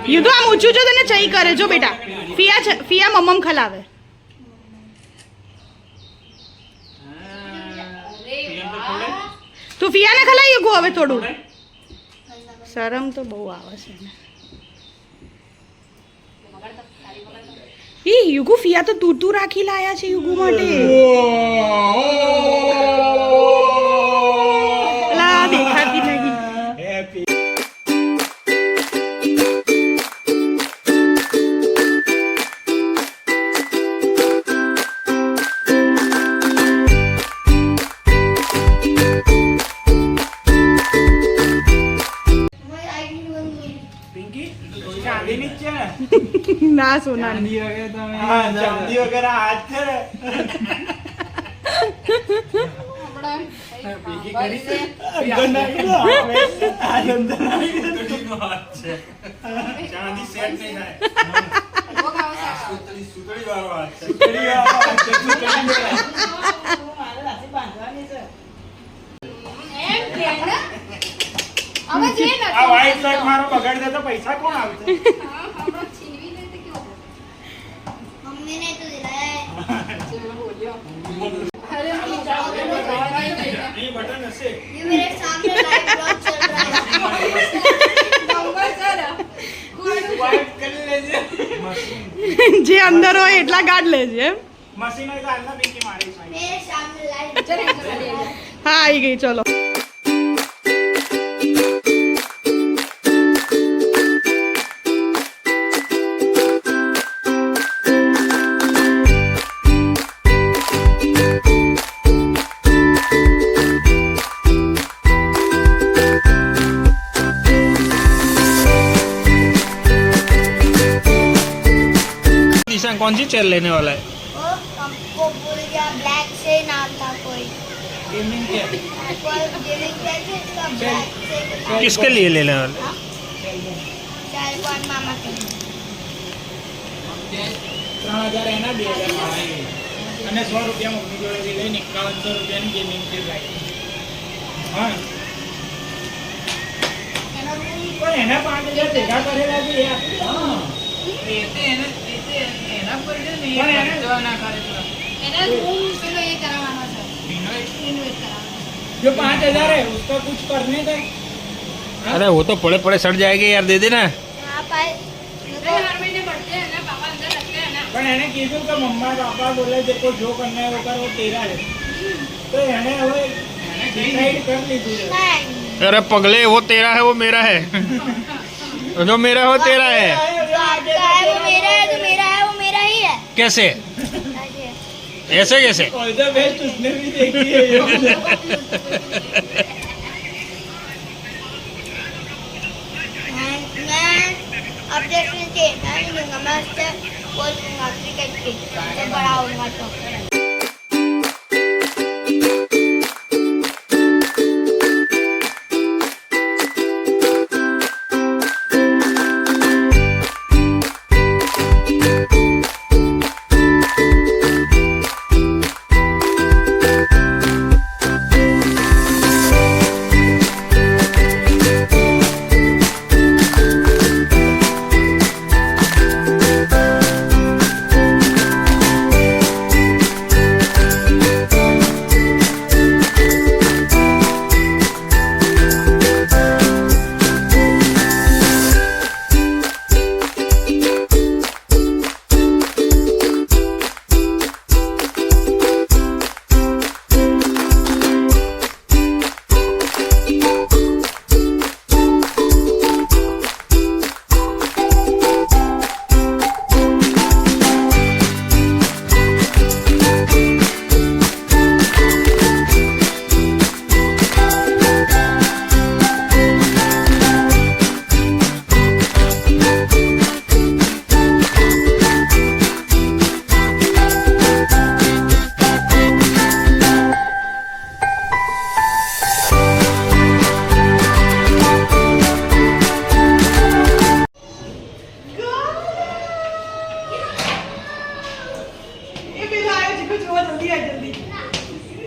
you તો આમ ઊંચું જો તને ચઈ કરે જો બેટા ફિયા મમ્મ ખલાવે તું ફિયાને ખલાઈ યુગો હવે થોડું શરમ તો બહુ આવે છે એ યુગુ ફિયા તો તું રાખી લાયા છે યુગુ માટે લા દેખાતી નહીં ના સોના ચાંદી વગેરે હાથ છે મારો બગાડ દે તો પૈસા કોણ આવશે बटन ऐसे ये मेरे सामने लाइव ब्लॉग चल रहा है कर लेजे जे अंदर हो એટલા ગાડ લેજે મશીન હોય તો આના પીકી મારી मेरे सामने लाइव चल रहा है હા આવી ગઈ ચલો कौन सी चेयर लेने वाला है हमको भूल गया ब्लैक से नाम था कोई गेमिंग चेयर गेमिंग चेयर इसका ब्लैक से किसके लिए लेने वाला चार कौन मामा के 3000 है ना 2000 અને 100 રૂપિયા મમ્મી જોડેથી લઈને 5100 રૂપિયાની ગેમિંગ ચેર લાવી હા પણ એના 5000 ભેગા કરેલા છે યાર હા એના પર છે ને એના જવાના કાર્યક્રમ एना रूम पेलो ये करावाना था इन्वेस्ट करावाना जो 5000 है उसका कुछ करने दे अरे वो तो पड़े पड़े सड़ जाएंगे यार दे देना हां पाए हर महीने बढ़ते हैं ना पापा अंदर रखते हैं ना पर एने कीधुं कि मम्मा पापा बोले देखो जो करना है वो कर वो तेरा है तो एने હવે डिसाइड कर लीधું છે अरे पगले वो तेरा है वो मेरा है जो मेरा है वो तेरा है वो मेरा है जो मेरा है वो मेरा ही है कैसे ऐसे कैसे और इधर बेस्ट उसने भी देखी है ये मैं अब देखने के नहीं लूंगा मैं उससे बोल दूंगा क्रिकेट की जब बड़ा होऊंगा तो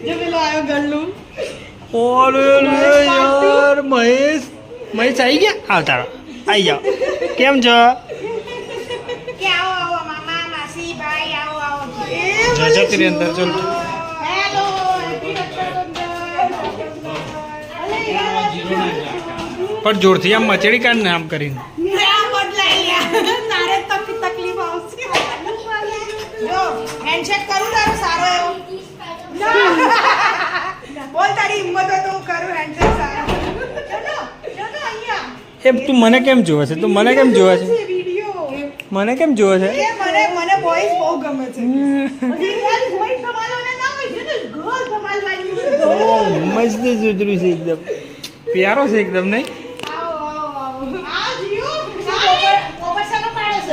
जो मिलो आयो गल्लू अरे यार महेश મહેશ આવી ગયા આવતારો આવી જાઓ કેમ છો કે આવો આવો મામા માસી ભાઈ આવો આવો જતી રહી અંદર ચાલ હેલો હેપી પણ જોરથી આમ મચેડી કાઢ ને આમ કરીને તારે તકલીફ આવશે જો હેન્ડશેક કરું તારો સારો એવો બોલ તારી હિંમત હોય તો હું કરું હેન્ડશેક સારો ચલો ચલો અહીંયા એ તું મને કેમ જોવે છે તું મને કેમ જોવે છે વિડિયો મને કેમ જોવે છે એ મને બોયસ બહુ ગમે છે યાર બોયસ સંભાળવાને ના હોય છે ને ગર્લ સંભાળવાની મસ્ત સુધર્યું છે એકદમ પ્યારો છે એકદમ નહીં આવો આવો આવો આ જીઓ પોપર સાનો પાડે છે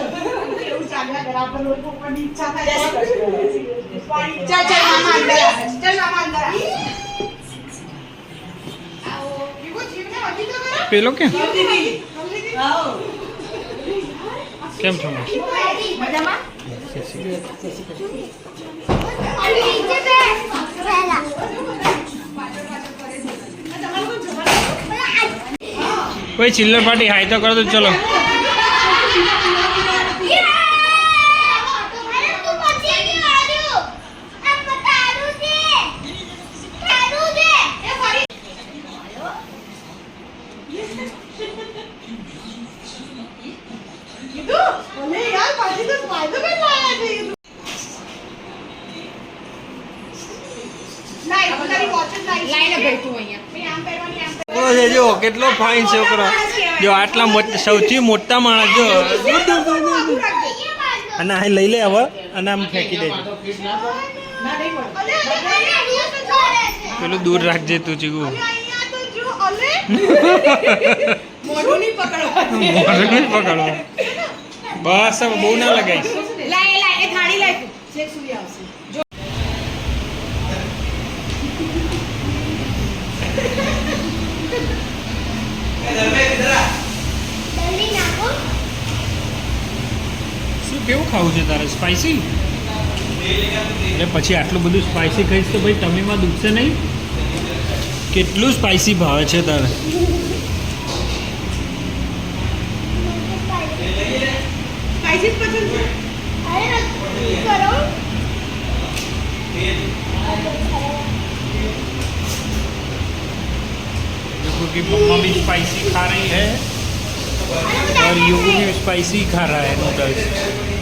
એવું ચાલ્યા કર આપણે લોકો પણ ઈચ્છા થાય ચાલ ચાલ મામા અંદર આવે ચાલ મામા અંદર આવે આવો યુગો જીવને હજી તો કરો પેલો કેમ દીદી આવો કેમ છો મજામાં કોઈ ચિલ્લર પાર્ટી હાઈ તો કરો તો ચલો જો કેટલો ફાઇન છોકરો જો આટલા સૌથી મોટા માણસ જો અને આ લઈ લે હવે અને આમ ફેંકી દેજો પેલું દૂર રાખજે તું ચીગુ મોઢું નહીં પકડવા મોઢું નહીં પકડવા બસ હવે બહુ ના લગાઈશ લાય એ થાળી લાય છેક સુધી આવશે જો શું કેવું ખાવું છે તારે સ્પાઈસી એટલે પછી આટલું બધું સ્પાઈસી ખાઈશ તો ભાઈ તમીમાં દુખશે નહીં કેટલું સ્પાઈસી ભાવે છે તારે સ્પાઈસી પસંદ છે देखो कि मम्मा भी स्पाइसी खा रही है और योगू भी स्पाइसी खा रहा है नूडल्स